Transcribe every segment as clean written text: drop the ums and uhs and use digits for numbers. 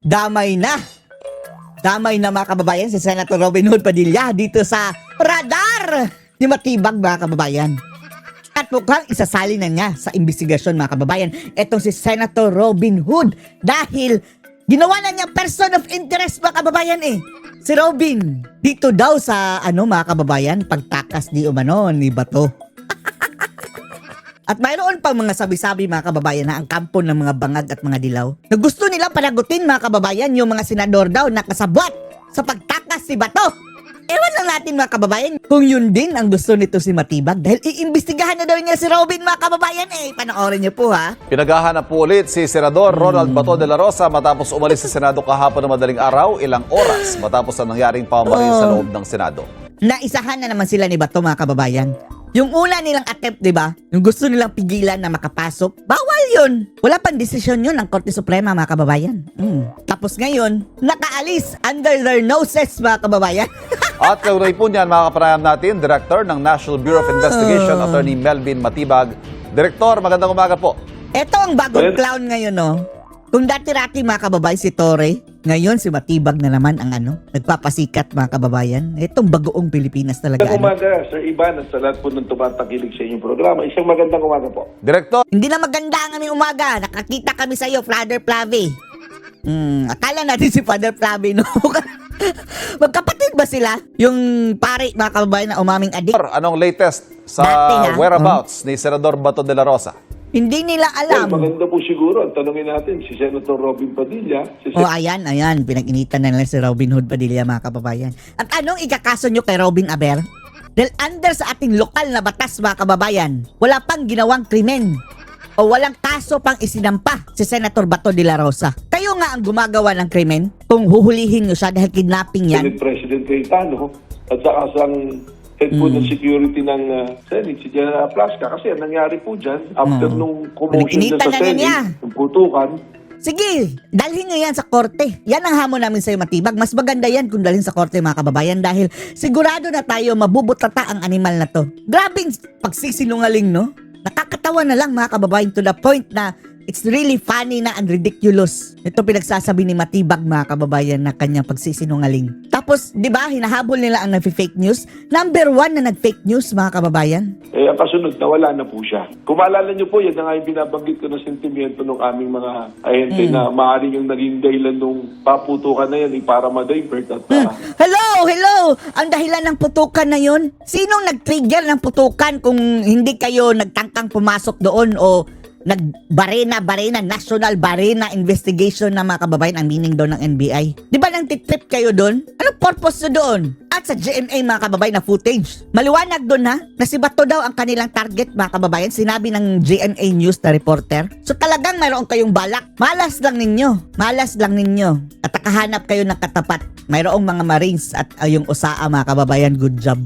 damay na. Damay na mga kababayan si Senator Robin Hood Padilla dito sa radar ni Matibag mga kababayan. At mukhang isasali na niya sa investigasyon mga kababayan etong si Senator Robin Hood dahil ginawa na niya person of interest mga kababayan Si Robin dito daw sa mga kababayan pagtakas ni umano ni Bato. At mayroon pang mga sabi-sabi mga kababayan na ang kampo ng mga bangag at mga dilaw na gusto nilang panagutin mga kababayan yung mga senador daw na kasabwat sa pagtakas si Bato. Ewan lang natin mga kababayan kung yun din ang gusto nito si Matibag dahil iimbestigahan na daw niya si Robin mga kababayan Panoorin niyo po ha. Pinaghahanap po ulit si Senador Ronald Bato de la Rosa matapos umalis sa Senado kahapon ng madaling araw, ilang oras matapos ang nangyaring pamamaril sa loob ng Senado. Naisahan na naman sila ni Bato mga kababayan. Yung una nilang attempt, di ba? Yung gusto nilang pigilan na makapasok, bawal yun. Wala pang desisyon yun ng Korte Suprema, mga kababayan. Tapos ngayon, nakaalis under their noses, mga kababayan. At kaugnay po niyan, mga kapanayam natin, Director ng National Bureau of Investigation, Attorney Melvin Matibag. Director, magandang umaga po. Ito ang bagong clown ngayon, no? Kung dati-rati, mga kababayan, si Torre, ngayon si Matibag na naman ang nagpapasikat mga kababayan. Itong bagoong Pilipinas talaga. Magandang umaga, Sir Ivan, at sa lahat po ng tumatakilig sa inyong programa. Isang magandang umaga po. Director, Hindi na maganda ang aming umaga. Nakakita kami sa iyo, Father Flavi. Akala natin si Father Flavi, no? Magkapatid ba sila? Yung pare, mga kababayan, na umaming adik? anong latest sa Dati, ha? whereabouts ni Senador Bato de la Rosa? Hindi nila alam. Maganda po siguro. Ang tanongin natin si Senator Robin Padilla. Ayan. Pinag-initan na nila si Robin Hood Padilla, mga kababayan. At anong ikakaso nyo kay Robin Aber? Dahil under sa ating lokal na batas, mga kababayan, wala pang ginawang krimen o walang kaso pang isinampa si Senator Bato de la Rosa. Kayo nga ang gumagawa ng krimen kung huhulihin nyo siya dahil kidnapping yan. Senate President Cayetano at saka sang head po ng security ng Senate, si General Plasca. Kasi ang nangyari po dyan, after nung commotion dyan Pinag-initan sa na niya. Senate, yung putukan, Sige, dalhin nyo yan sa korte. Yan ang hamon namin sa'yo, Matibag. Mas maganda yan kung dalhin sa korte, mga kababayan, dahil sigurado na tayo mabubutata ang animal na to. Grabing pagsisinungaling, no? Nakakatawa na lang, mga kababayan, to the point na it's really funny na and ridiculous. Ito pinagsasabi ni Matibag, mga kababayan, na kanyang pagsisinungaling. Tapos, di ba, hinahabol nila ang nag-fake news. Number 1 na nag-fake news, mga kababayan. ang kasunod, nawala na po siya. Kung maalala niyo po, yan na nga yung binabanggit ko na sentimento ng aming mga ahente na maaaring yung naging dahilan nung paputukan na yan para ma-divert at Hello! Ang dahilan ng putukan na yun? Sinong nag-trigger ng putukan kung hindi kayo nagtangkang pumasok doon o nag-barena, national barena investigation na mga kababayan ang meaning doon ng NBI? Di ba nang titrip kayo doon? Anong purpose nyo doon? At sa GMA mga kababayan na footage, maliwanag doon na si Bato daw ang kanilang target mga kababayan, sinabi ng GMA News na reporter. So talagang mayroon kayong balak. Malas lang ninyo. At nakahanap kayo ng katapat. Mayroong mga Marines at yung USAA mga kababayan, good job.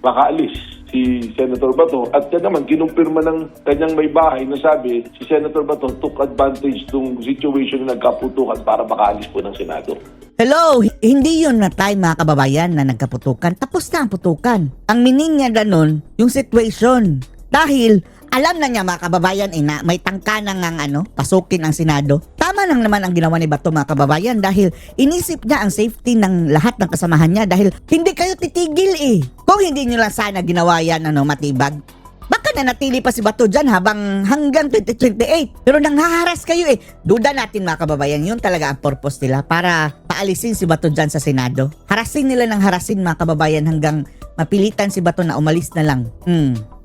makaalis si Senator Bato. At yan naman, kinumpirma ng kanyang may bahay na sabi, si Senator Bato took advantage ng situation na nagkaputukan para makaalis po ng Senado. Hello, hindi yun na tayo mga kababayan na nagkaputukan. Tapos na ang putukan. Ang meaning niya nun, yung situation. Dahil alam na niya mga kababayan na may tangka ng pasukin ang Senado. Tama lang naman ang ginawa ni Bato mga kababayan dahil inisip niya ang safety ng lahat ng kasamahan niya dahil hindi kayo titigil Kung hindi niyo lang sana ginawa yan Matibag, baka nanatili pa si Bato dyan hanggang 2028. Pero nanghaharas kayo Duda natin mga kababayan, yun talaga ang purpose nila para paalisin si Bato dyan sa Senado. Harasin nila ng harasin mga kababayan hanggang mapilitan si Bato na umalis na lang.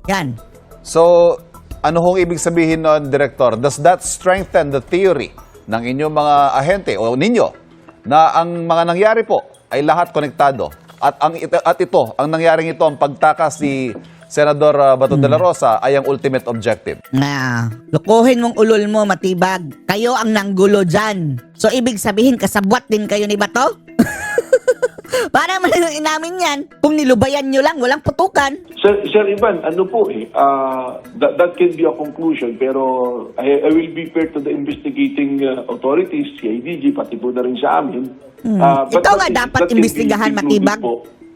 Yan. So, ano hong ibig sabihin nun, Director? Does that strengthen the theory ng inyong mga ahente o ninyo na ang mga nangyari po ay lahat konektado at ito, ang nangyaring ito, ang pagtakas ni Senador Bato de la Rosa ay ang ultimate objective? Lukuhin mong ulol mo, Matibag. Kayo ang nanggulo dyan. So, ibig sabihin, kasabwat din kayo ni Bato? Para man inamin yan, kung nilubayan nyo lang, walang putukan. Sir Ivan, that can be a conclusion, pero I will be fair to the investigating authorities, CIDG, pati po na rin sa amin. Ito nga dapat imbestigahan, Matibag.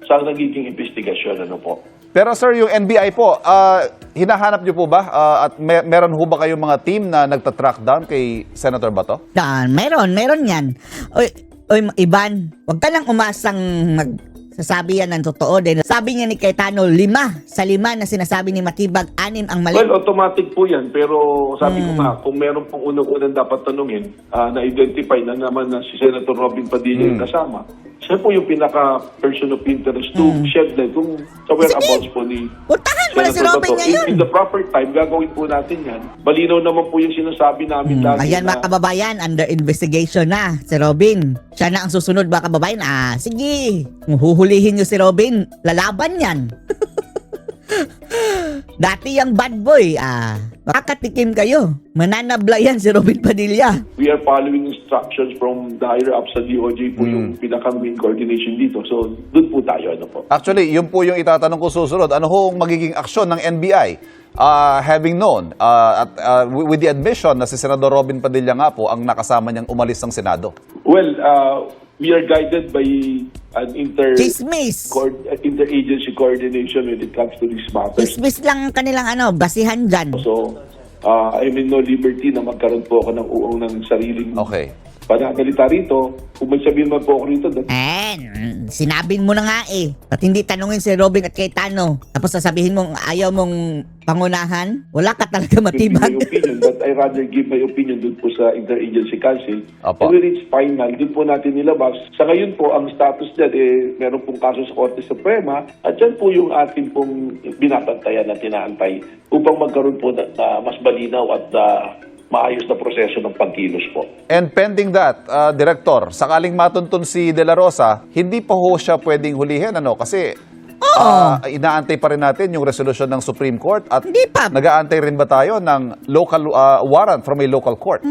Sa nagiging investigasyon, po. Pero sir, yung NBI po, hinahanap niyo po ba? At meron ho ba kayong mga team na nagtatrack down kay Senator Bato? Meron yan. Oy, Ivan, wag ka lang umasang sasabi yan ng totoo din. Sabi niya ni Cayetano, 5 sa 5 na sinasabi ni Matibag, 6 ang mali. Well, automatic po yan. Pero sabi ko nga, kung meron pong unang-unang dapat tanungin, na-identify na naman na si Senator Robin Padilla yung kasama, siya po yung pinaka-person of interest to shed light kung sa whereabouts po ni Puntahan mo na si Senator Robin Bato. ngayon. In the proper time, gagawin po natin yan. Malinaw naman po yung sinasabi namin lagi Ayan na mga kababayan, under investigation na si Robin. Siya na ang susunod mga kababayan. Sige, kung huhulihin nyo si Robin, lalaban yan. Dati yung bad boy, makakatikim kayo. Mananabla yan si Robin Padilla. we are following instructions from the higher ups sa DOJ po yung pinaka-main coordination dito. So, doon po tayo. Ano po? Actually, yun po yung itatanong ko susunod. Ano ho ang magiging aksyon ng NBI? Having known, with the admission na si Senador Robin Padilla nga po ang nakasama niyang umalis ng Senado. Well, we are guided by an Chismis. interagency coordination when it comes to these matters. Chismis lang ang kanilang basihan dyan. So, I'm in no liberty na magkaroon po ako ng uong ng sariling Okay. pananalita rito. Kung may sabihin man po ako rito, Sinabing mo na nga eh. At hindi tanungin si Robin at Cayetano. Tapos sasabihin mong ayaw mong pangunahan. Wala ka talaga give my matibag. opinion, but I rather give my opinion dun po sa Interagency Council. Apo. And when it's final, dun po natin nilabas. Sa ngayon po, ang status dyan, meron pong kaso sa Korte Suprema at yan po yung ating pong binabantayan at tinaantay upang magkaroon po ng mas malinaw at maayos na proseso ng pagkilos po. And pending that, Director, sakaling matuntun si De La Rosa, hindi pa ho siya pwedeng hulihin, kasi inaantay pa rin natin yung resolusyon ng Supreme Court at Hindi pa. nag-aantay rin ba tayo ng local warrant from a local court?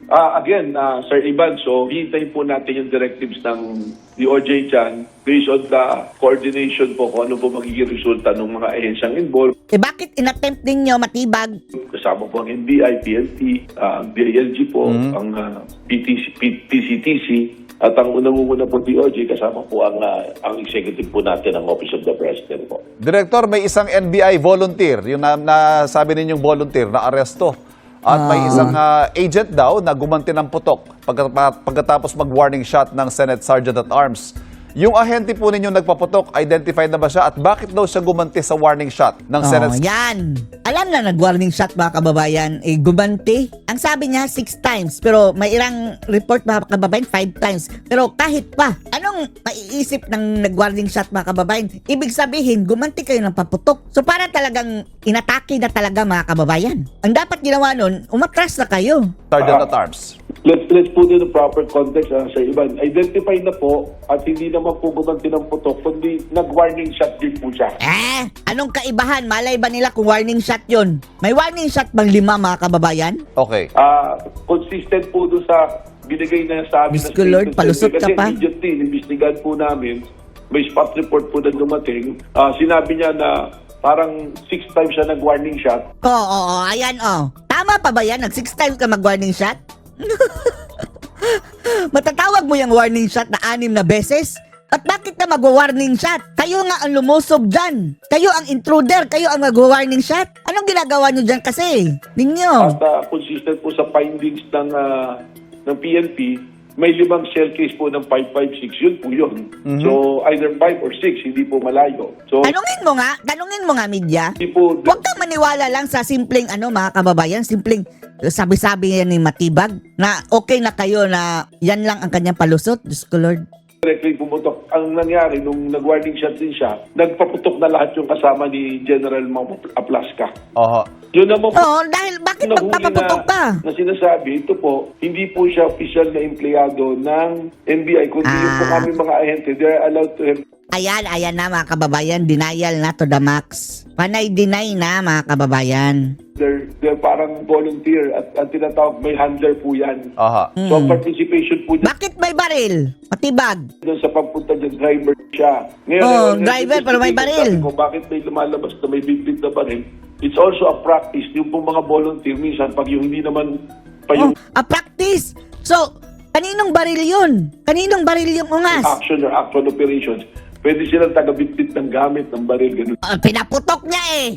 Again, Sir Ivan, so hintayin po natin yung directives ng DOJ dyan based on the coordination po kung ano po magiging resulta ng mga ahensyang involved. Bakit inattempt ninyo matibag? Kasama po ang NBI, PNP, DILG po, ang PCTC, at ang unang-una po DOJ, kasama po ang executive po natin, ang Office of the President po. Director, may isang NBI volunteer, yung nasabi ninyong volunteer na aresto. At may isang agent daw na gumanti ng putok pagkatapos mag-warning shot ng Senate Sergeant at Arms. Yung ahente po ninyong nagpaputok, identified na ba siya at bakit daw siya gumanti sa warning shot ng Senate? Yan. Alam na nag-warning shot mga kababayan, gumanti. Ang sabi niya 6 times, pero may ilang report mga kababayan 5 times. Pero kahit pa, anong maiisip ng nag-warning shot mga kababayan? Ibig sabihin, gumanti kayo ng paputok. So para talagang inatake na talaga mga kababayan. Ang dapat ginawa nun, umatras na kayo. Sergeant at Arms. Let's put in the proper context, Sir Ivan. Identify na po at hindi naman po gumanti ng putok, kundi nag-warning shot din po siya. Anong kaibahan? Malay ba nila kung warning shot yun? May warning shot bang 5 mga kababayan? Okay. Consistent po doon sa binigay na sa amin Diyos ko, Lord, palusot ka pa. Kasi immediately, investigahan po namin, may spot report po na dumating. Sinabi niya na parang 6 times siya nag-warning shot. Oo, ayan Tama pa ba yan? 6 times ka mag-warning shot? Matatawag mo yung warning shot na 6 na beses? At bakit na mag-warning shot? Kayo nga ang lumusob dyan. Kayo ang intruder. Kayo ang mag-warning shot. Anong ginagawa nyo dyan kasi? Ninyo. At consistent po sa findings ng PNP, may 5 shell case po ng 556. Yun po yun. So, either 5 or 6, hindi po malayo. So, Tanungin mo nga, media. hindi po... Huwag kang maniwala lang sa simpleng mga kababayan, simpleng sabi-sabi yan ni Matibag na okay na kayo na yan lang ang kanyang palusot. Diyos ko, Lord. Directly pumutok. Ang nangyari, nung nag-warning shot din siya, nagpaputok na lahat yung kasama ni General Aplaska. Oho. Yun naman po, Dahil bakit nahuli magpapaputok ka? na sinasabi, ito po, hindi po siya official na empleyado ng NBI, kundi yung po kami mga ahente, they're allowed to have... Ayan na mga kababayan, denial na to the max. Panay deny na mga kababayan. They're parang volunteer at ang tinatawag may handler po yan. Aha. So, ang participation po dyan Bakit may baril? Matibag. sa pagpunta dyan, driver siya. Ngayon, Driver pero may baril. Kung bakit may lumalabas na may bibig na baril, it's also a practice. Yung pong mga volunteer, minsan, pag yung hindi naman pa yung A practice. So, kaninong baril yun? Kaninong baril yung ungas? action or actual operations, Pwede silang tagabitbit ng gamit, ng baril, ganun. Pinaputok niya eh.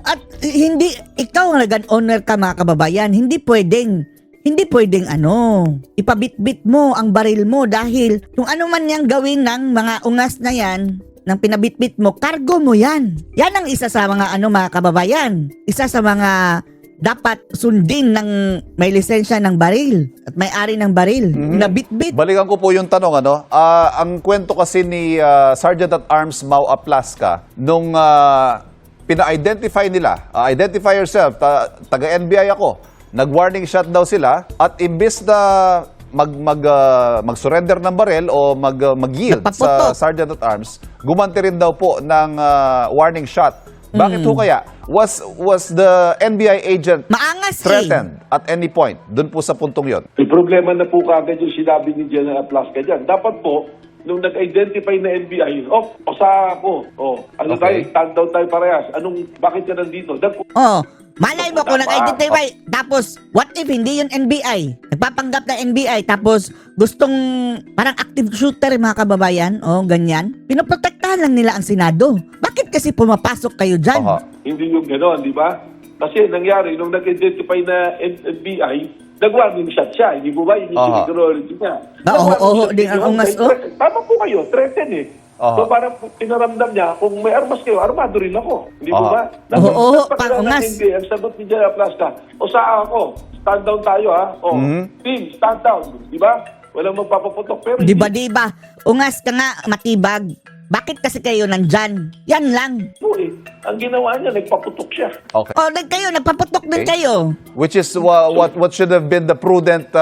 At hindi, ikaw ang gun owner ka mga kababayan, hindi pwedeng ipabitbit mo ang baril mo dahil kung ano man yang gawin ng mga ungas na yan, ng pinabitbit mo, cargo mo yan. Yan ang isa sa mga mga kababayan. Isa sa mga dapat sundin ng may lisensya ng baril at may-ari ng baril na bitbit. Balikan ko po yung tanong, ang kwento kasi ni Sergeant at Arms Mau Aplaska, nung pina-identify nila, identify yourself, taga-NBI ako, nag-warning shot daw sila at imbis na mag-surrender ng baril o mag-yield sa Nagpaputok. Sergeant at Arms, gumanti rin daw po ng warning shot. Bakit ho kaya? Was the NBI agent Maangas threatened at any point doon po sa puntong yon? May problema na po kagad yung sinabi ni General Plaska dyan. Dapat po, nung nag-identify na NBI, pasa ako. Ano tayo, Okay. stand down tayo parehas. Bakit ka nandito? Malay mo kung nag-identify. Tapos, what if hindi yung NBI? Nagpapanggap na NBI. Tapos, gustong parang active shooter mga kababayan. Ganyan. Pinoprotektahan lang nila ang Senado. Bakit kasi pumapasok kayo dyan? Aha. Hindi yung gano'n, di ba? Kasi nangyari, nung nag-identify na NBI, nag-warning shot siya. Hindi po ba? Yung Aha. security niya. Oo, din ang ungas, Tama po kayo, threaten eh. Aha. So parang pinaramdam niya, kung may armas kayo, armado rin ako. Hindi po Aha. ba? Oo, Nagpakilala parang ng ungas. NBI, ang sagot ni General Plaska, saan ako? Stand down tayo ha. Team, stand down. Di ba? Walang magpapaputok. Pero Diba? Ungas ka nga, matibag. Bakit kasi kayo nandyan? Yan lang. po eh. Ang ginawa niya, nagpaputok siya. Okay. Nagpaputok din Okay. kayo. Which is what should have been the prudent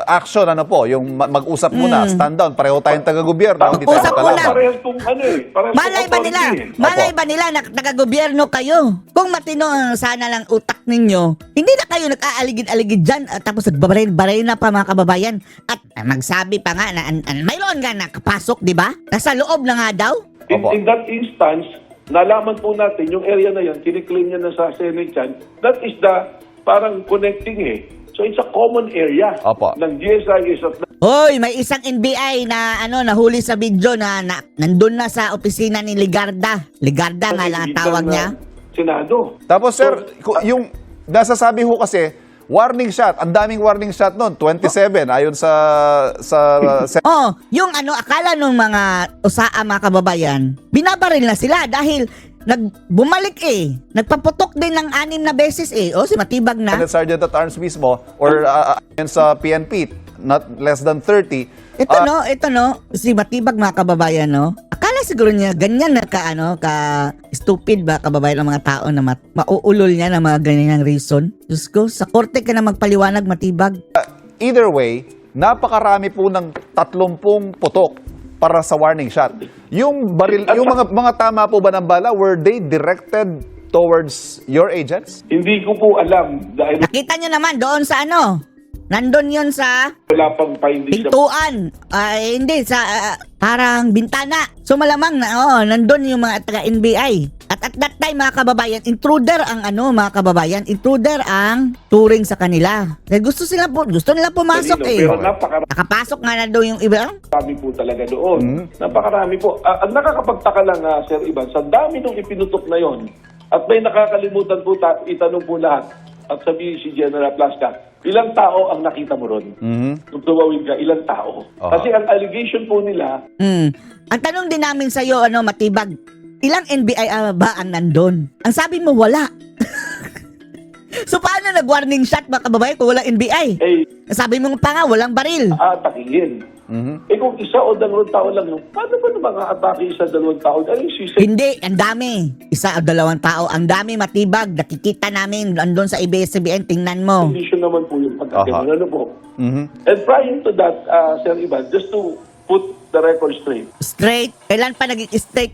action, yung mag-usap muna, stand down, pareho tayong taga-gobyerno, hindi tayo Usap magkalaban. muna. Parehas pong parehas Malay ba pong nila? authority. Malay ba nila na nagagobyerno kayo? Kung matino ang sana lang utak ninyo, hindi na kayo nag-aaligid-aligid dyan at tapos nagbabaray na pa mga kababayan. At magsabi pa nga na mayroon nga nakapasok, di ba? Nasa loob na nga daw. Opo. In that instance, nalaman po natin yung area na yan, kiniklaim niya na sa Senate yan, that is the parang connecting eh. So it's a common area Opo. ng GSIS at Hoy, may isang NBI na nahuli sa video na nandun na sa opisina ni Ligarda. Ligarda nga lang ang tawag niya. Senado. Tapos sir, yung nasasabi ho kasi, warning shot, ang daming warning shot noon, 27 ayon sa Yung akala nung mga usaa mga kababayan, binabaril na sila dahil bumalik Nagpaputok din ng 6 na beses si Matibag na. Sergeant at Arms mismo or ayon sa PNP, not less than 30. Ito si Matibag mga kababayan Akala siguro niya ganyan na ka stupid ba kababayan ng mga tao na mauulol niya ng mga ganyang reason. Diyos ko, sa korte ka na magpaliwanag Matibag. Either way, napakarami po ng 30 putok para sa warning shot. Yung baril, yung mga tama po ba ng bala, were they directed towards your agents? Hindi ko po alam dahil Nakita niyo naman doon sa nandun yun sa wala pang findings. pintuan. Hindi, sa parang bintana. So malamang na, nandun yung mga taga-NBI. At that time, mga kababayan, intruder ang mga kababayan, intruder ang turing sa kanila. Dahil gusto nila pumasok Pero napakarami Nakapasok nga na daw yung iba. po talaga doon. Napakarami po. Ang nakakapagtaka lang, Sir Ivan, sa dami nung ipinutok na yon at may nakakalimutan po itanong po lahat at sabihin si General Plaska, ilang tao ang nakita mo ron? Kung tumawid ka, ilang tao? Kasi ang allegation po nila, Ang tanong din namin sa iyo, Matibag, ilang NBI ba ang nandun? Ang sabi mo, wala. So paano nag-warning shot mga kababayan kung walang NBI? Sabi mo pa nga, walang baril. atakingin. Kung isa o 2 tao lang yun, paano ba naman atake isa 2 tao? Hindi, ang dami. 1 o 2 tao. Ang dami Matibag. Nakikita namin andun sa ABS-CBN. Tingnan mo. Condition naman po yung pagkakita. Aha. Ano po? And prior to that, Sir Ivan, just to put the record straight, Straight. Kailan pa naging straight?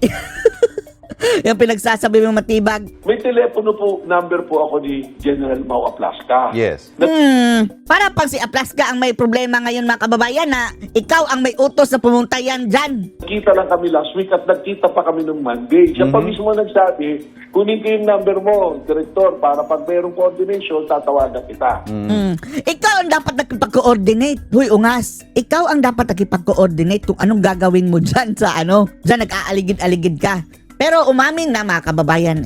Yung pinagsasabi mo Matibag. May telepono po, number po ako ni General Mau Aplaska. Yes. Para pang si Aplaska ang may problema ngayon mga kababayan na ikaw ang may utos na pumunta yan dyan. Nagkita lang kami last week at nagkita pa kami nung Monday. Siya pa mismo nagsabi, kunin ko yung number mo, Director, para pag mayroong coordination, tatawagan kita. Ikaw ang dapat nakipag-coordinate. Huy, ungas. Ikaw ang dapat nakipag-coordinate kung anong gagawin mo dyan sa dyan nag-aaligid-aligid ka. Pero umamin na mga kababayan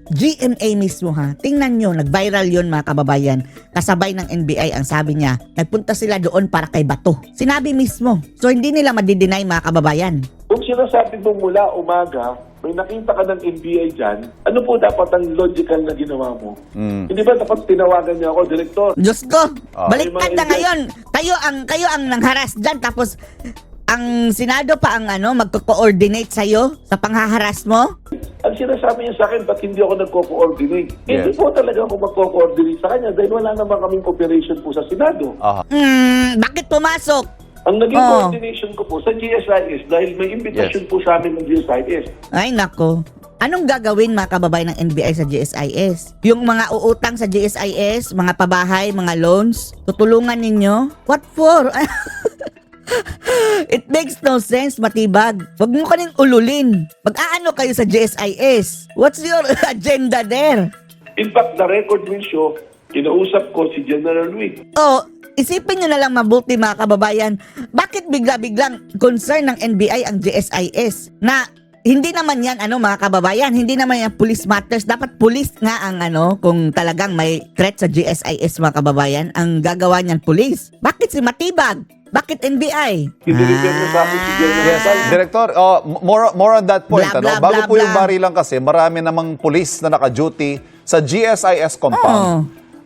GMA mismo ha. Tingnan nyo, nag-viral yun mga kababayan. Kasabay ng NBI ang sabi niya, nagpunta sila doon para kay Bato. Sinabi mismo. So hindi nila madideny mga kababayan. Kung sinasabi mo mula umaga, may nakita ka ng NBI dyan, ano po dapat ang logical na ginawa mo? Hindi ba dapat tinawagan niya ako, Director? Diyos ko, baliktad May na mga ngayon. Kayo ang nangharas dyan tapos ang Senado pa ang magko-coordinate sa'yo sa panghaharas mo? Ang sinasabi niya sa akin, ba't hindi ako nagko-coordinate? Hindi Yes. po talaga ako magko-coordinate sa kanya dahil wala naman kaming operation po sa Senado. Aha. Bakit pumasok? Ang naging Oh. coordination ko po sa GSIS dahil may invitation po sa amin ng GSIS. Ay nako. Anong gagawin mga kababayan ng NBI sa GSIS? Yung mga uutang sa GSIS, mga pabahay, mga loans, tutulungan ninyo? What for? It makes no sense, Matibag. Huwag mo kaning ululin. Mag-aano kayo sa GSIS? What's your agenda there? In fact, the record will show, kinausap ko si General Wick. Oh, isipin nyo na lang mabuti mga kababayan, bakit bigla-biglang concern ng NBI ang GSIS? Na hindi naman yan mga kababayan, hindi naman yan police matters. Dapat police nga ang kung talagang may threat sa GSIS mga kababayan, ang gagawa niyan police. Bakit si Matibag? Bakit NBI? Idiliver na sa akin si General Yes, Salva. Director, more on that point. Blah, blah, Bago blah, po yung blah. barilan kasi, marami namang police na naka-duty sa GSIS compound. Oo.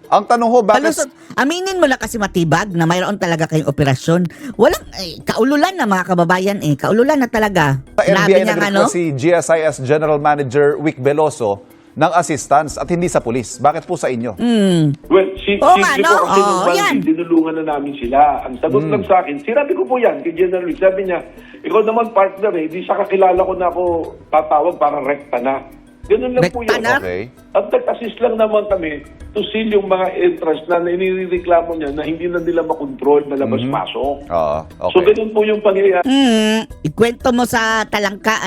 Ang tanong ho, bakit... Palusot, aminin mo na kasi Matibag na mayroon talaga kayong operasyon. Walang, kaululan na mga kababayan Kaululan na talaga. Sa Sinabi NBI niya nag-request si GSIS General Manager Wick Veloso ng assistance at hindi sa police. Bakit po sa inyo? Well, Oo simple nga, po no? kasi nung Oo, Monday, yan. dinulungan na namin sila. Ang sagot lang sa akin, sinabi ko po yan kay General Wick. Sabi niya, ikaw naman partner di sa kakilala ko na ako tatawag para rekta na. Ganun lang po Rekta yun. na? Okay. At nag-assist lang naman kami to seal yung mga entrance na inireklamo niya na hindi na nila makontrol na labas-pasok. Oo, So, okay. ganun po yung pangyayari. Ikwento mo sa talangka,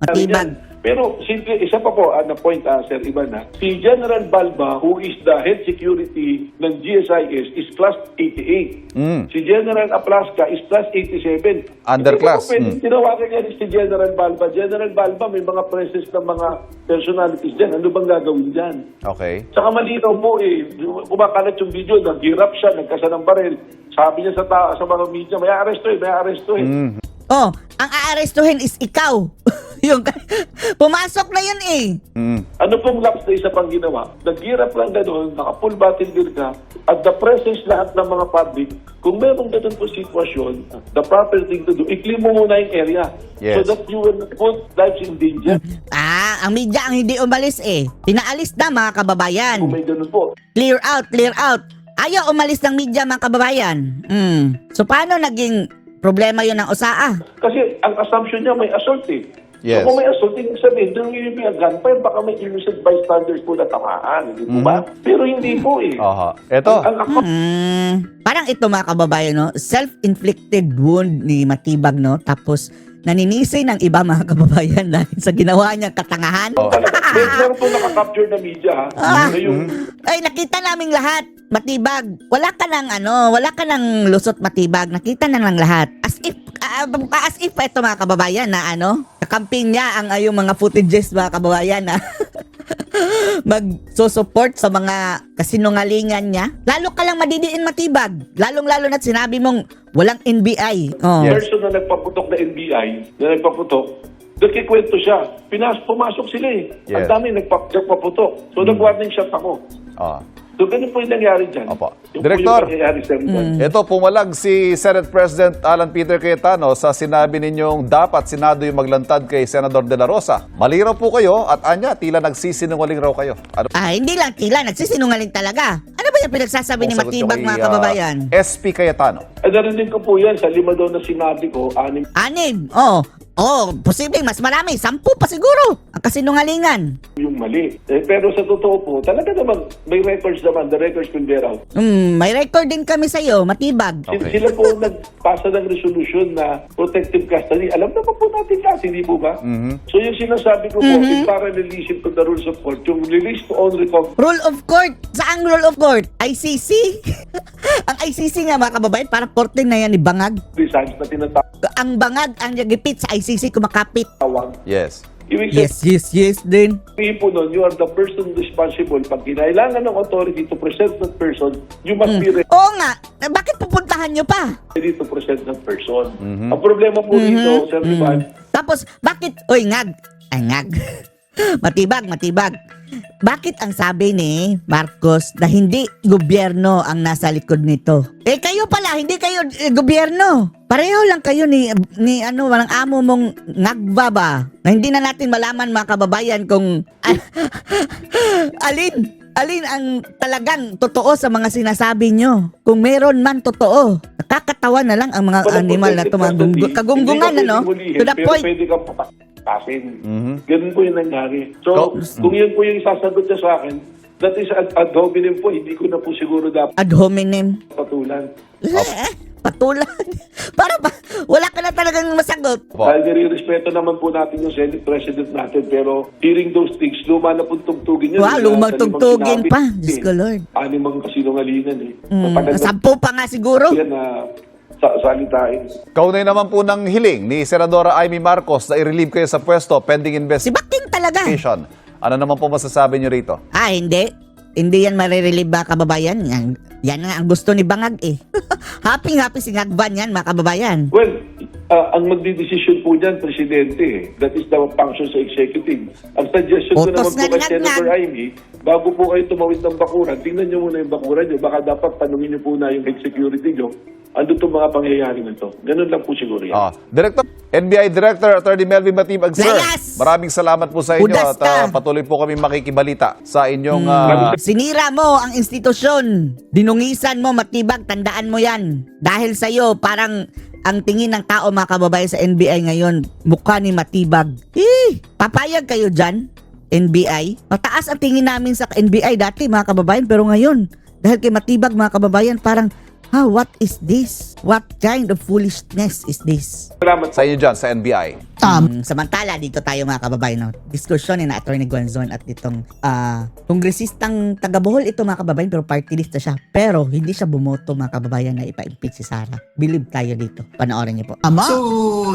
Matibag. Yan. Pero simple, isa pa po na point, Sir Ivan, si General Balba, who is the head security ng GSIS, is class 88. Si General Aplaska is class 87. Underclass. Hindi po pwedeng tinawagan niya rin si General Balba. General Balba, may mga presence ng mga personalities dyan. Ano bang gagawin dyan? Okay. Saka malinaw po kumakalat yung video, nag-girap siya, nagkasa ng baril. Sabi niya sa mga media, may aresto eh. Oh, ang aarestuhin is ikaw. Yung pumasok na yun Ano pong laps na isa pang ginawa? Nag-girap lang gano'n, naka-full battle gear ka, at the presence lahat ng mga public, kung meron gano'n po sitwasyon, the proper thing to do, i-clear mo muna yung area. Yes. So that you will put lives in danger. Ang media ang hindi umalis Pinaalis na mga kababayan. Kung may gano'n po. Clear out. Ayaw umalis ng media mga kababayan. So paano naging problema yun ng USAA? Kasi ang assumption niya may assault Yes. So kung may assault, ibig sabihin, doon yung may gunfire, baka may innocent bystanders po na tamaan. Hindi po ba? Pero hindi po Aha. Ito. Parang ito mga kababayan, self-inflicted wound ni Matibag, tapos naninisi ng iba mga kababayan dahil sa ginawa niyang katangahan. Meron po nakakapture na media, na yung Ay, nakita naming lahat, Matibag. Wala ka ng lusot, Matibag. Nakita na ng lahat. As if ito mga kababayan na kakamping niya ang yung mga footages mga kababayan na mag-support sa mga kasinungalingan niya. Lalo ka lang madidiin, Matibag. Lalong-lalo na't sinabi mong walang NBI. Oh. Yes. person na nagpaputok na NBI, na nagpaputok, nagkikwento siya. Pumasok sila Yes. Ang dami nagpaputok. So nag-warning shot ako. Ah. So ganun po yung nangyari dyan. Opo. Yung Director. po yung nangyayari sa Ito, pumalag si Senate President Alan Peter Cayetano sa sinabi ninyong dapat Senado yung maglantad kay Senador De La Rosa. Mali raw po kayo at anya, tila nagsisinungaling raw kayo. Ano Hindi lang tila, nagsisinungaling talaga. Ano ba yung pinagsasabi ni sagot nyo Matibag kay, mga kababayan? SP Cayetano? Narinig ko po yan, sa 5 daw na sinabi ko, 6. 6. Oh. posibleng mas marami, 10 pa siguro ang kasinungalingan. Yung mali. Pero sa totoo po, talaga naman, may records naman. The records will bear out. May record din kami sa'yo, matibag. Okay. Sila po nagpasa ng resolution na protective custody. Alam naman po natin kasi, hindi po ba? So yung sinasabi ko po, in parallelism to the rules of court, yung release to own recovery, Rule of court. Saang rule of court? ICC? Ang ICC nga mga kababayan, parang korte na yan ni Bangag. signs na tinatawag. Ang Bangag ang nagipit sa ICC kumakapit. Yes. Ibig Yes din. sabihin po nun, you are the person responsible. Pag kinailangan ng authority to present that person, you must be ready Oo nga, bakit pupuntahan nyo pa? to present that person. Ang problema po dito, Sir Ivan, Tapos, bakit, ngag. Ay, ngag. matibag. Bakit ang sabi ni Marcos na hindi gobyerno ang nasa likod nito? Kayo pala, hindi kayo gobyerno. Pareho lang kayo ni walang amo mong ngagba ba? Na hindi na natin malaman mga kababayan kung alin ang talagang totoo sa mga sinasabi nyo. Kung meron man totoo. Nakakatawa na lang ang mga animal na kagunggungan, to the point. Pero pwede kang papatasin. Ganun po yung nangyari. So, kung yun po yung isasagot niya sa akin, that is ad hominem po, hindi ko na po siguro dapat Ad hominem. patulan. Patulan. Para ba? Wala ka na talagang masagot. Dahil nire-respeto naman po natin yung Senate President natin, pero hearing those things, luma na pong tugtugin yun. Wow, lumang tugtugin pa. Diyos ko, Lord. Animang kasinungalingan eh. 10 pa nga siguro. Yan na salitain. Kaunay naman po ng hiling ni Senadora Amy Marcos na i-relieve kayo sa pwesto pending Si Baking talaga. investigation. Ano naman po masasabi niyo rito? Hindi. Hindi yan marirelieve ba kababayan? Yan nga ang gusto ni Bangag eh. Happy si Ngagban yan mga kababayan. Well, ang magdidesisyon po dyan, Presidente eh. That is the function sa executive. Ang suggestion ko naman Utos po kay nga, Senator Amy, bago po kayo tumawid ng bakuran, tingnan nyo muna yung bakuran nyo. Baka dapat tanungin nyo po na yung head security nyo. Ano itong mga pangyayari nito? Ganun lang po siguro yan. Director, NBI Director Attorney Melvin Matibag, sir. Layas! Maraming salamat po sa inyo Udas at ka! patuloy po kami makikibalita sa inyong Sinira mo ang institusyon. Dinungisan mo, Matibag, tandaan mo yan. Dahil sa'yo, parang ang tingin ng tao mga kababayan sa NBI ngayon, mukha ni Matibag. Papayag kayo dyan, NBI? Mataas ang tingin namin sa NBI dati mga kababayan, pero ngayon, dahil kay Matibag mga kababayan, parang, what is this? What kind of foolishness is this? Salamat sa inyo dyan sa NBI. Samantala, dito tayo mga kababayan, diskusyon ni na Atty. Guanzon at itong kongresistang taga Bohol ito mga kababayan, pero party list na siya. Pero hindi siya bumoto mga kababayan na ipa-impeach si Sara. Believe tayo dito. Panoorin niyo po. So,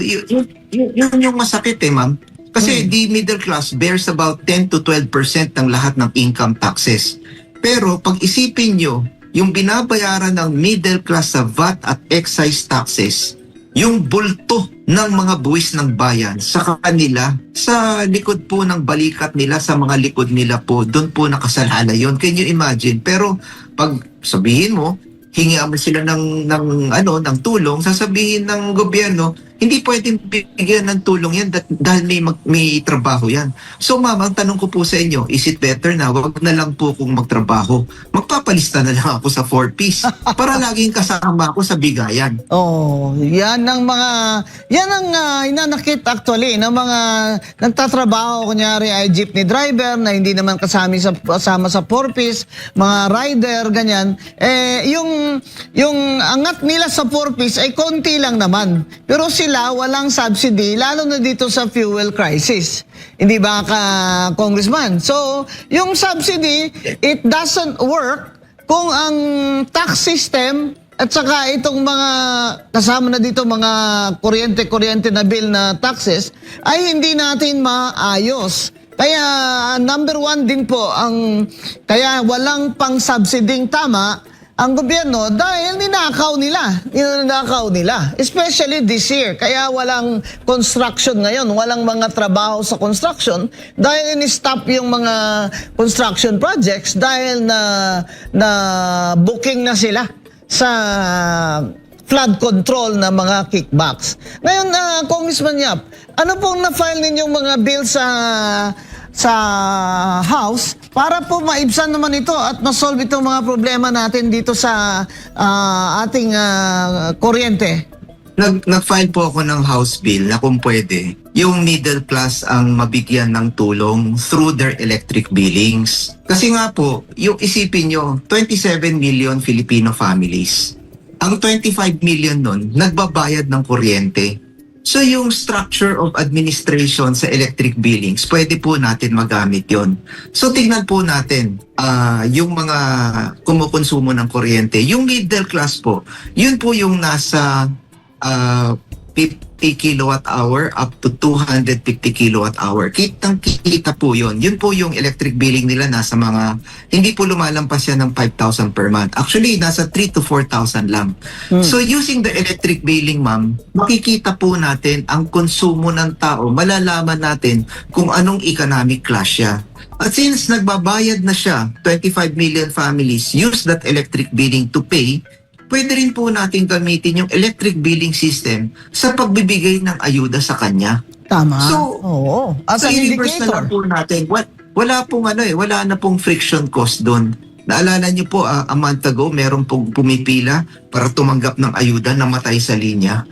yun yung masakit ma'am. Kasi the middle class bears about 10 to 12% ng lahat ng income taxes. Pero pag isipin nyo, yung binabayaran ng middle class sa VAT at excise taxes, yung bulto ng mga buwis ng bayan sa kanila, sa likod po ng balikat nila, sa mga likod nila po, doon po nakasalalay yun. Can you imagine? Pero pag sabihin mo, hingian mo sila ng tulong, sasabihin ng gobyerno, hindi pwedeng bigyan ng tulong yan dahil may trabaho yan. So ma'am, ang tanong ko po sa inyo, is it better na wag na lang po kung magtrabaho? Magpapalista na lang ako sa 4-piece para laging kasama ako sa bigayan. Yan ang inanakit actually ng mga nagtatrabaho, kunyari ay jeepney driver na hindi naman kasama sa 4-piece, mga rider, ganyan. Yung angat nila sa 4-piece ay konti lang naman. Pero sila walang subsidy, lalo na dito sa fuel crisis. Hindi ba Congressman? So, yung subsidy, it doesn't work kung ang tax system at saka itong mga kasama na dito mga kuryente na bill na taxes ay hindi natin maayos. Kaya number 1 din po kaya walang pang subsiding tama ang gobyerno dahil ninakaw nila. Especially this year. Kaya walang construction ngayon, walang mga trabaho sa construction dahil in-stop yung mga construction projects dahil na booking na sila sa flood control na mga kickbacks. Ngayon, Congressman Yap, ano pong na-file ninyong mga bill sa House para po maibsan naman ito at ma-solve itong mga problema natin dito sa ating kuryente? Nag-file po ako ng House Bill na kung pwede, yung middle class ang mabigyan ng tulong through their electric billings. Kasi nga po, yung isipin nyo, 27 million Filipino families. Ang 25 million nun, nagbabayad ng kuryente. So yung structure of administration sa electric billings, pwede po natin magamit yon. So tignan po natin yung mga kumukonsumo ng kuryente. Yung middle class po, yun po yung nasa 50 kilowatt hour up to 250 kilowatt hour. Kitang-kita po yun. Yun po yung electric billing nila nasa mga, hindi po lumalampas yan ng 5,000 per month. Actually, nasa 3 to 4,000 lang. So using the electric billing, ma'am, makikita po natin ang konsumo ng tao. Malalaman natin kung anong economic class siya. At since nagbabayad na siya, 25 million families use that electric billing to pay, pwede rin po natin gamitin yung electric billing system sa pagbibigay ng ayuda sa kanya. Tama. So, oo. As an i-reverse na lang indicator. po natin. Wala pong wala na pong friction cost doon. Naalala niyo po, a month ago, meron pong pumipila para tumanggap ng ayuda, namatay sa linya.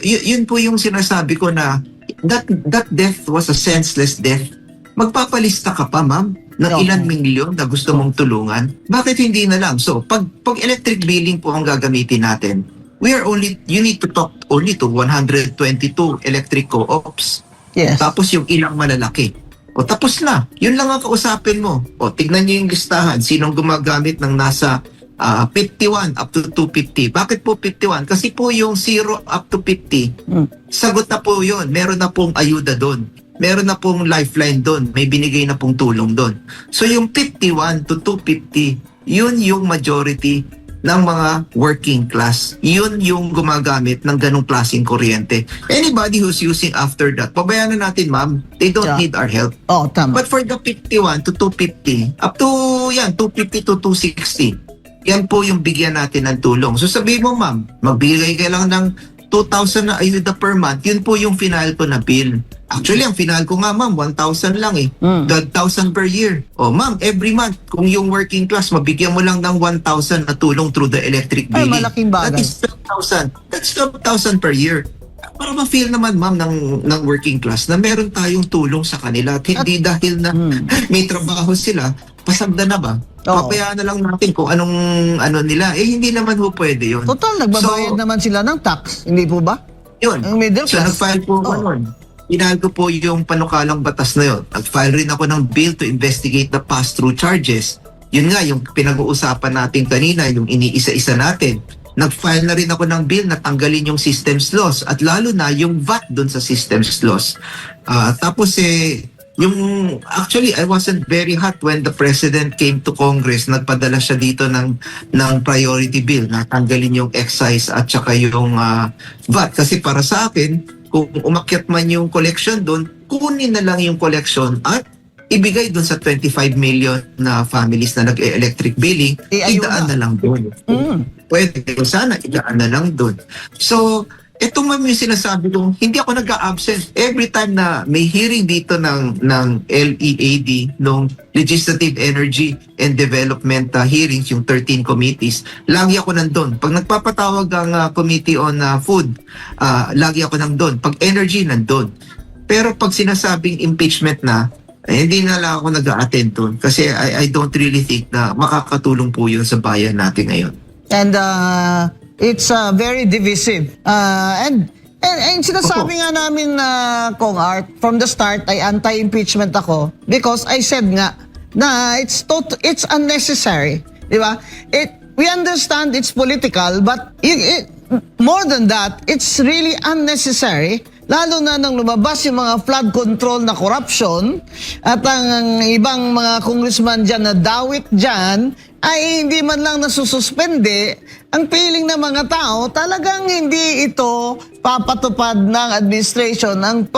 Yun po yung sinasabi ko na that death was a senseless death. Magpapalista ka pa, ma'am, ng ilan milyon na gusto mong tulungan. Bakit hindi na lang? So, pag electric billing po ang gagamitin natin, you need to talk only to 122 electric co-ops. Yes. Tapos yung ilang malalaki. O tapos na. Yun lang ang kausapin mo. O tignan nyo yung listahan. Sinong gumagamit ng nasa 51 up to 250. Bakit po 51? Kasi po yung 0 up to 50, sagot na po yun. Meron na pong ayuda doon. Meron na pong lifeline doon. May binigay na pong tulong doon. So yung 51 to 250, yun yung majority ng mga working class. Yun yung gumagamit ng ganong klaseng kuryente. Anybody who's using after that, pabayaan na natin, ma'am, they don't need our help. Oh, tama. But for the 51 to 250, up to 250 to 260, yan po yung bigyan natin ng tulong. So sabihin mo, ma'am, magbigay ka lang ng 2,000 na ayuda per month, yun po yung final ko na bill. Actually, ang final ko nga, ma'am, 1,000 lang eh. 12,000 per year. O, ma'am, every month, kung yung working class, mabigyan mo lang ng 1,000 na tulong through the electric Ay, billing. malaking bagay. That is 12,000. That's 12,000 per year. Para ma-feel naman, ma'am, ng working class na meron tayong tulong sa kanila. At hindi dahil na may trabaho sila, pasagda na ba? Oo. Papayaan na lang natin kung anong nila. Eh, hindi naman ho pwede yun. Total, nagbabayad So, naman sila ng tax. Hindi po ba? yun. Ang middle So, class. nag-file po ako nun. Inahal ko po yung panukalang batas na yun. Nag-file rin ako ng bill to investigate the pass-through charges. Yun nga, yung pinag-uusapan natin kanina, yung iniisa-isa natin. Nag-file na rin ako ng bill na tanggalin yung systems loss at lalo na yung VAT dun sa systems loss. Tapos actually, I wasn't very hot when the President came to Congress. Nagpadala siya dito ng priority bill na tanggalin yung excise at saka yung VAT. Kasi para sa akin, kung umakyat man yung collection doon, kunin na lang yung collection at ibigay doon sa 25 million na families na nag-electric billing, idaan na lang doon. Pwede, sana idaan na lang doon. So, ito ma'am yung sinasabi kong, hindi ako nag-a-absent. Every time na may hearing dito ng LEAD, nung Legislative Energy and Development hearings, yung 13 committees, lagi ako nandun. Pag nagpapatawag ang Committee on Food, lagi ako nandun. Pag energy, nandun. Pero pag sinasabing impeachment na, hindi na lang ako nag-a-attend doon. Kasi I don't really think na makakatulong po yun sa bayan natin ngayon. And it's very divisive. And sinasabi nga namin na Kong Art, from the start ay anti-impeachment ako because I said nga na it's unnecessary, di ba? We understand it's political, but more than that, it's really unnecessary. Lalo na nang lumabas yung mga flood control na corruption at ang ibang mga congressman dyan na dawit dyan ay hindi man lang nasususpende. Ang feeling ng mga tao, talagang hindi ito papatupad ng administration ang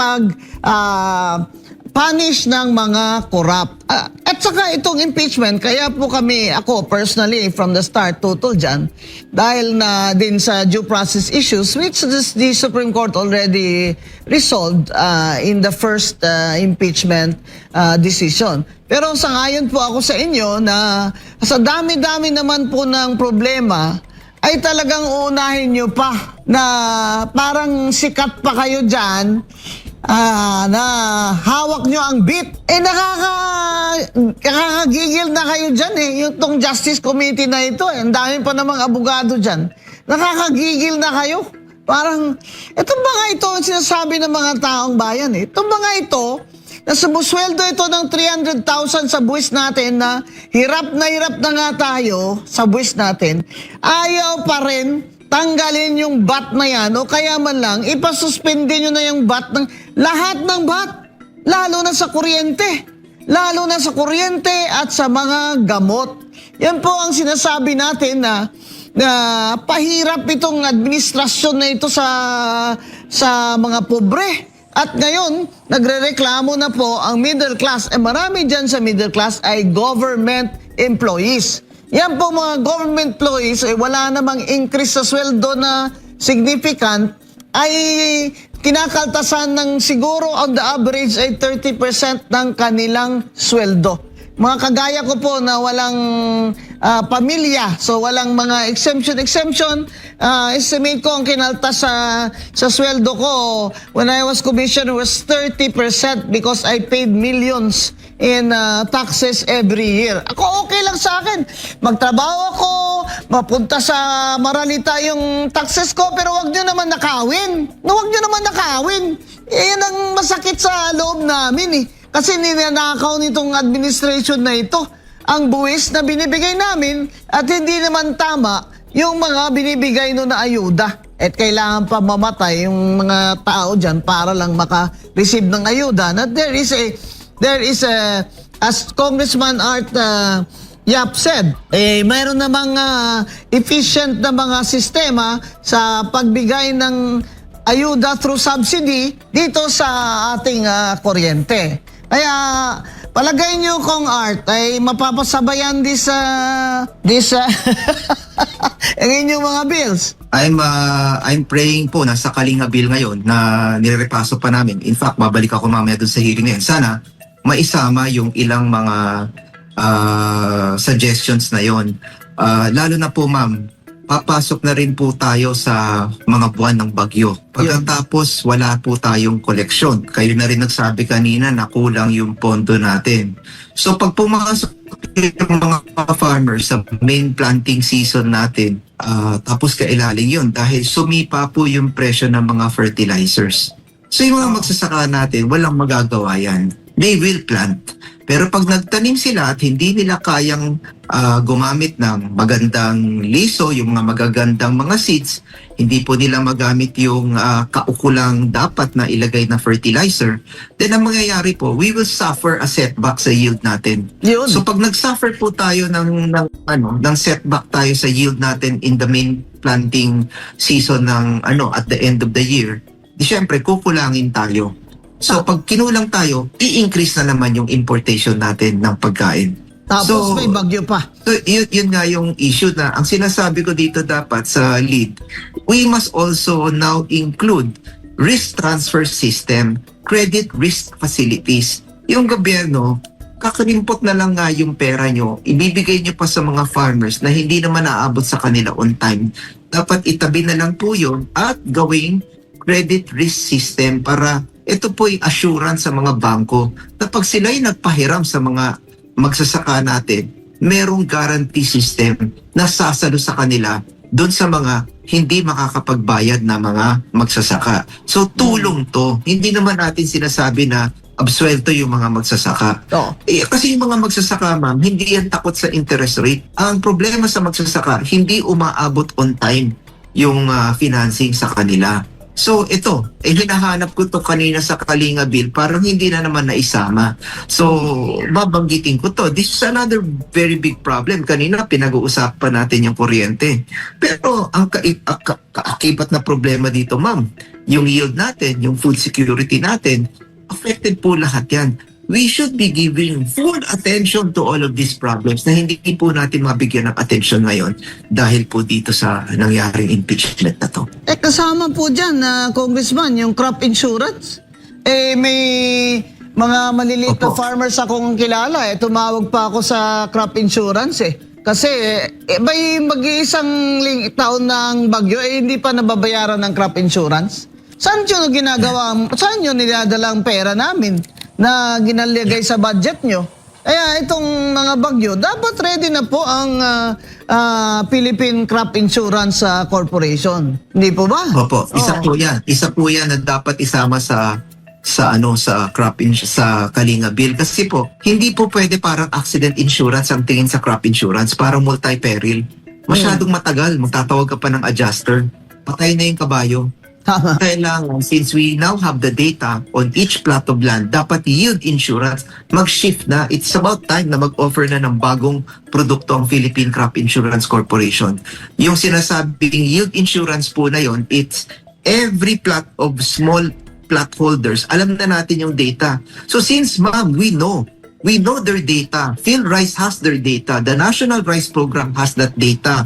punish ng mga corrupt. At saka itong impeachment, kaya po ako personally from the start tutol dyan, dahil na din sa due process issues which the Supreme Court already resolved in the first impeachment decision. Pero sangayon po ako sa inyo na sa dami-dami naman po ng problema ay talagang uunahin nyo pa na parang sikat pa kayo dyan, na hawak nyo ang beat. Nakakagigil na kayo dyan yung tong Justice Committee na ito. Ang dami pa namang abogado dyan. Nakakagigil na kayo. Parang, ito ba nga ito ang sinasabi ng mga taong bayan Ito ba nga ito, na sumusweldo ito ng 300,000 sa buwis natin na hirap na nga tayo sa buwis natin, ayaw pa rin tanggalin yung VAT na yan o kaya man lang ipasuspende nyo na yung VAT ng lahat ng VAT, lalo na sa kuryente. Lalo na sa kuryente at sa mga gamot. Yan po ang sinasabi natin na pahirap itong administrasyon na ito sa mga pobre. At ngayon, nagrereklamo na po ang middle class. Marami dyan sa middle class ay government employees. Yan po mga government employees ay wala namang increase sa sweldo na significant, ay kinakaltasan ng siguro on the average ay 30% ng kanilang sweldo. Mga kagaya ko po na walang pamilya, so walang mga exemption, estimate ko ang kinaltas sa sweldo ko when I was commissioned was 30% because I paid millions in taxes every year. Ako okay lang sa akin. Magtrabaho ako, mapunta sa Maralita yung taxes ko, pero wag nyo naman nakawin. Wag nyo naman nakawin. Yan ang masakit sa loob namin Kasi ninanakaw nitong administration na ito ang buwis na binibigay namin at hindi naman tama yung mga binibigay no na ayuda. At kailangan pa mamatay yung mga tao dyan para lang maka-receive ng ayuda. Na there is a as Congressman Art Yap said, mayroon namang efficient na mga sistema sa pagbigay ng ayuda through subsidy dito sa ating kuryente. Kaya palagay nyo kong Art ay mapapasabayan this ang inyong mga bills. I'm praying po, nasa Kalinga Bill ngayon na nirepaso pa namin. In fact, babalik ako mamaya dun sa hearing na yun. Sana maisama yung ilang mga suggestions na yon. Lalo na po ma'am, papasok na rin po tayo sa mga buwan ng bagyo. Pagkatapos wala po tayong koleksyon. Kayo na rin nagsabi kanina na kulang yung pondo natin. So pag pumasok yung mga farmers sa main planting season natin, tapos kailaling yun dahil sumipa po yung presyo ng mga fertilizers. So yung mga magsasaka natin, walang magagawa yan. They will plant. Pero pag nagtanim sila at hindi nila kayang gumamit ng magandang liso, yung mga magagandang mga seeds, hindi po nila magamit yung kaukulang dapat na ilagay na fertilizer, then ang mangyayari po, we will suffer a setback sa yield natin. Yun. So pag nag-suffer po tayo ng setback tayo sa yield natin in the main planting season ng at the end of the year, di syempre kukulangin tayo. So pag kinulang tayo, i-increase na naman yung importation natin ng pagkain. Tapos may bagyo pa. So yun nga yung issue na ang sinasabi ko dito dapat sa lead, we must also now include risk transfer system, credit risk facilities. Yung gobyerno, kakalimpot na lang nga yung pera nyo, ibibigay nyo pa sa mga farmers na hindi naman naabot sa kanila on time. Dapat itabi na lang po yun at gawing credit risk system para ito po yung assurance sa mga bangko na pag sila'y nagpahiram sa mga magsasaka natin, merong guarantee system na sasalo sa kanila doon sa mga hindi makakapagbayad na mga magsasaka. So tulong to. Hindi naman natin sinasabi na absuelto yung mga magsasaka. Kasi yung mga magsasaka, ma'am, hindi yan takot sa interest rate. Ang problema sa magsasaka, hindi umaabot on time yung financing sa kanila. So ito, hinahanap ko to kanina sa Kalinga Bill, parang hindi na naman naisama. So babanggitin ko to. This is another very big problem. Kanina pinag-uusapan natin yung kuryente. Pero ang kaakibat na problema dito, ma'am, yung yield natin, yung food security natin, affected po lahat yan. We should be giving full attention to all of these problems na hindi po natin mabigyan ng attention ngayon dahil po dito sa nangyaring impeachment na to. Kasama po dyan, Congressman, yung crop insurance. May mga maliliit na Opo. farmers akong kilala. Tumawag pa ako sa crop insurance Kasi may mag-iisang taon ng bagyo, hindi pa nababayaran ng crop insurance. Saan yun ginagawa? Saan yun niladala ang pera namin na ginalagay sa budget nyo? Kaya itong mga bagyo, dapat ready na po ang Philippine Crop Insurance Corporation. Hindi po ba? Opo, isa Oo. po 'yan. Isa po 'yan na dapat isama sa sa Kalinga Bill kasi po hindi po pwede parang accident insurance ang tingin sa crop insurance, parang multi-peril. Masyadong matagal, magtatawag ka pa ng adjuster. Patay na yung kabayo. Tama. Kailangan, since we now have the data on each plot of land, dapat yield insurance mag-shift na. It's about time na mag-offer na ng bagong produkto ang Philippine Crop Insurance Corporation. Yung sinasabing yield insurance po na yon, it's every plot of small plot holders. Alam na natin yung data. So since, ma'am, we know their data. PhilRice has their data. The National Rice Program has that data.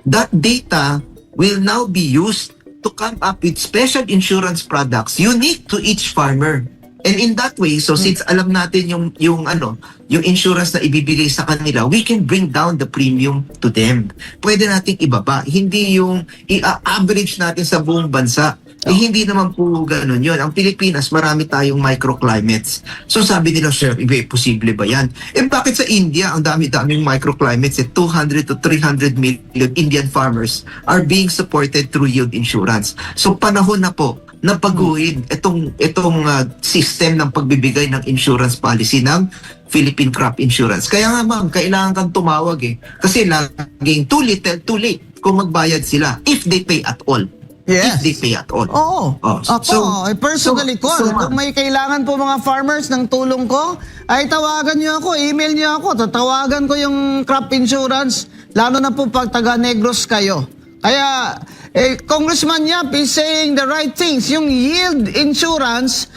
That data will now be used to come up with special insurance products unique to each farmer. And in that way, so since alam natin yung insurance na ibibigay sa kanila, we can bring down the premium to them. Pwede nating ibaba, hindi yung i-average natin sa buong bansa. Hindi naman po ganun yun. Ang Pilipinas, marami tayong microclimates. So sabi nila, sir, posible ba yan? Bakit sa India, ang dami-daming microclimates, 200 to 300 million Indian farmers are being supported through yield insurance. So panahon na po na baguhin itong system ng pagbibigay ng insurance policy ng Philippine Crop Insurance. Kaya nga ma'am, kailangan kang tumawag Kasi laging too little, too late kung magbayad sila if they pay at all. Yes. If they pay at all. Oo. Oh, Ako, personally ko, kung may kailangan po mga farmers ng tulong ko, ay tawagan nyo ako, email nyo ako, tatawagan ko yung crop insurance, lalo na po pag taga Negros kayo. Kaya, Congressman Yap is saying the right things. Yung yield insurance,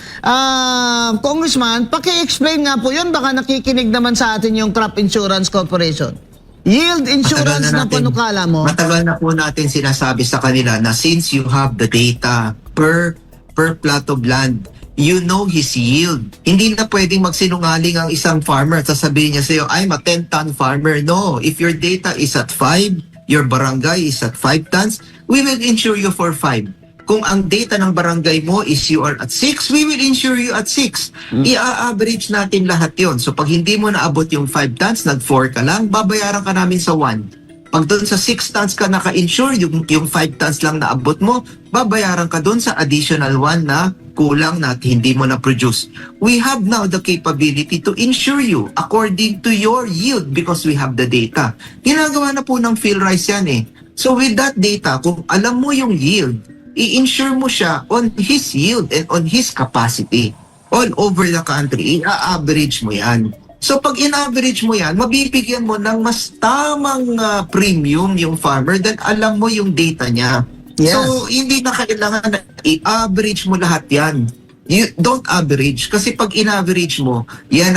Congressman, paki-explain nga po yun, baka nakikinig naman sa atin yung Crop Insurance Corporation. Yield insurance na panukala mo. Matagal na po natin sinasabi sa kanila na since you have the data per plot of land, you know his yield. Hindi na pwedeng magsinungaling ang isang farmer. Sasabihin niya sa'yo, I'm a 10-ton farmer. No, if your data is at 5, your barangay is at 5 tons, we will insure you for 5. Kung ang data ng barangay mo is you are at 6, we will insure you at 6. I-average natin lahat yon. So pag hindi mo naabot yung 5 tons, nag-4 ka lang, babayaran ka namin sa 1. Pag doon sa 6 tons ka naka-insure, yung 5 tons lang naabot mo, babayaran ka doon sa additional 1 na kulang na at hindi mo na-produce. We have now the capability to insure you according to your yield because we have the data. Ginagawa na po ng PhilRice yan So with that data, kung alam mo yung yield, i-insure mo siya on his yield and on his capacity. All over the country, i-average mo yan. So pag in-average mo yan, mabibigyan mo ng mas tamang premium yung farmer dahil alam mo yung data niya. Yes. So hindi na kailangan na i-average mo lahat yan. You don't average kasi pag in-average mo, yan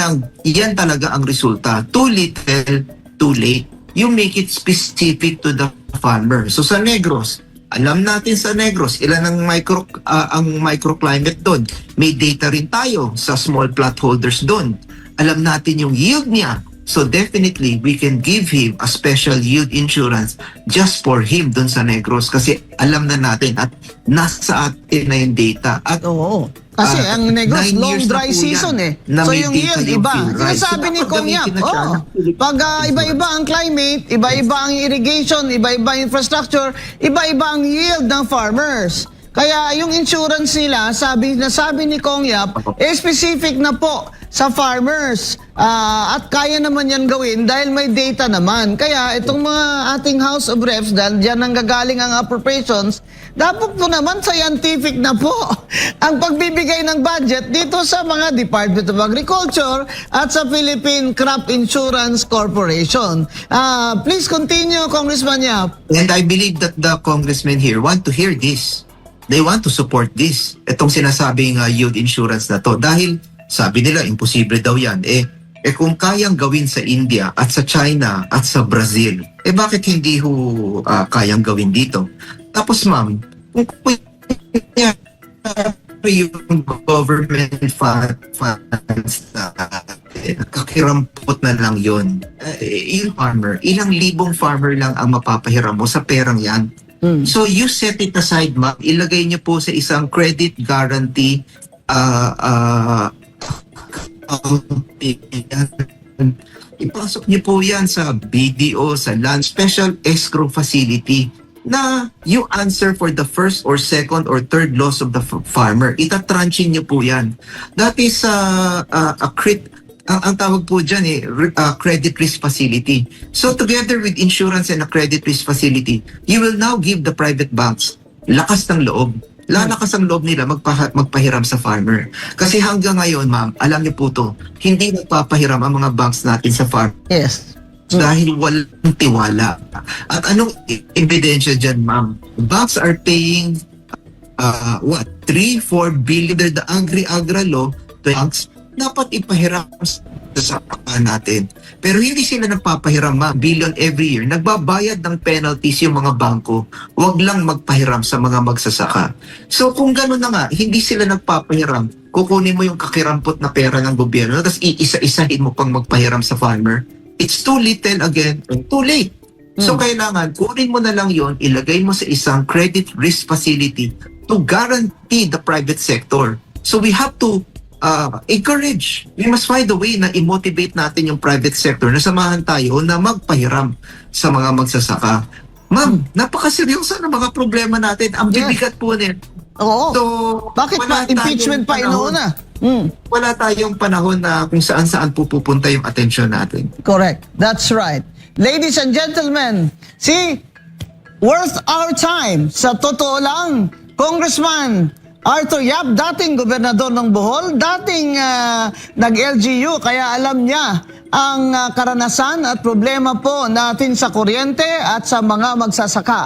talaga ang resulta. Too little, too late. You make it specific to the farmer. So sa Negros, alam natin sa Negros, ilan ang microclimate doon. May data rin tayo sa small plot holders doon. Alam natin yung yield niya. So definitely, we can give him a special yield insurance just for him doon sa Negros kasi alam na natin at nasa atin na yung data. At Oo. Kasi ang Negros, 9 long years na dry po yan season na So may yung data yield, yung iba. PhilRice. Sinasabi ni So, Kong Yap, gamitin na siya ng Philippine pag iba-iba ang climate, iba-iba ang irrigation, iba-iba ang infrastructure, iba-iba ang yield ng farmers. Kaya yung insurance nila, sabi ni Kong Yap, specific na po sa farmers. At kaya naman yan gawin dahil may data naman. Kaya itong mga ating House of Reps, dahil dyan ang gagaling ang appropriations, dapat po naman scientific na po ang pagbibigay ng budget dito sa mga Department of Agriculture at sa Philippine Crop Insurance Corporation. Please continue, Congressman Yap. And I believe that the congressmen here want to hear this. They want to support this. Itong sinasabing yield insurance na to. Dahil sabi nila, imposible daw yan. Kung kayang gawin sa India at sa China at sa Brazil, bakit hindi kayang gawin dito? Tapos ma'am, kung yung government funds kakirampot na lang yun. Yung farmer, ilang libong farmer lang ang mapapahiram mo sa perang yan. So you set it aside, ma'am. Ilagay niyo po sa isang credit guarantee ipasok niyo po yan sa BDO, sa Land Special Escrow Facility na you answer for the first or second or third loss of the farmer. Itatranching niyo po yan. That is ang tawag po dyan credit risk facility. So together with insurance and a credit risk facility, you will now give the private banks lakas ng loob. Lalakas ang loob nila magpahiram sa farmer. Kasi hanggang ngayon, ma'am, alam niyo po to, hindi nagpapahiram ang mga banks natin sa farmer. Yes. Dahil walang tiwala. At anong ebidensya dyan, ma'am? Banks are paying 3-4 billion under the Agri-Agra law. Banks dapat ipahiram sa natin. Pero hindi sila nagpapahiram, ma'am, billion every year. Nagbabayad ng penalties yung mga bangko. Huwag lang magpahiram sa mga magsasaka. So kung gano'n na nga, hindi sila nagpapahiram, kukunin mo yung kakirampot na pera ng gobyerno, tapos iisa-isahin mo pang magpahiram sa farmer. It's too little again and too late. So kailangan, kunin mo na lang yon, ilagay mo sa isang credit risk facility to guarantee the private sector. So we have to encourage. We must find a way na i-motivate natin yung private sector na samahan tayo na magpahiram sa mga magsasaka. Ma'am, napakaseryoso ng mga problema natin. Ang bibigat po nito. Oo. So, Bakit wala pa impeachment pa tayong inuuna? Wala tayong panahon na kung saan-saan pupunta yung atensyon natin. Correct. That's right. Ladies and gentlemen, see, worth our time. Sa totoo lang, Congressman Arthur Yap, dating gobernador ng Bohol, dating nag-LGU, kaya alam niya ang karanasan at problema po natin sa kuryente at sa mga magsasaka.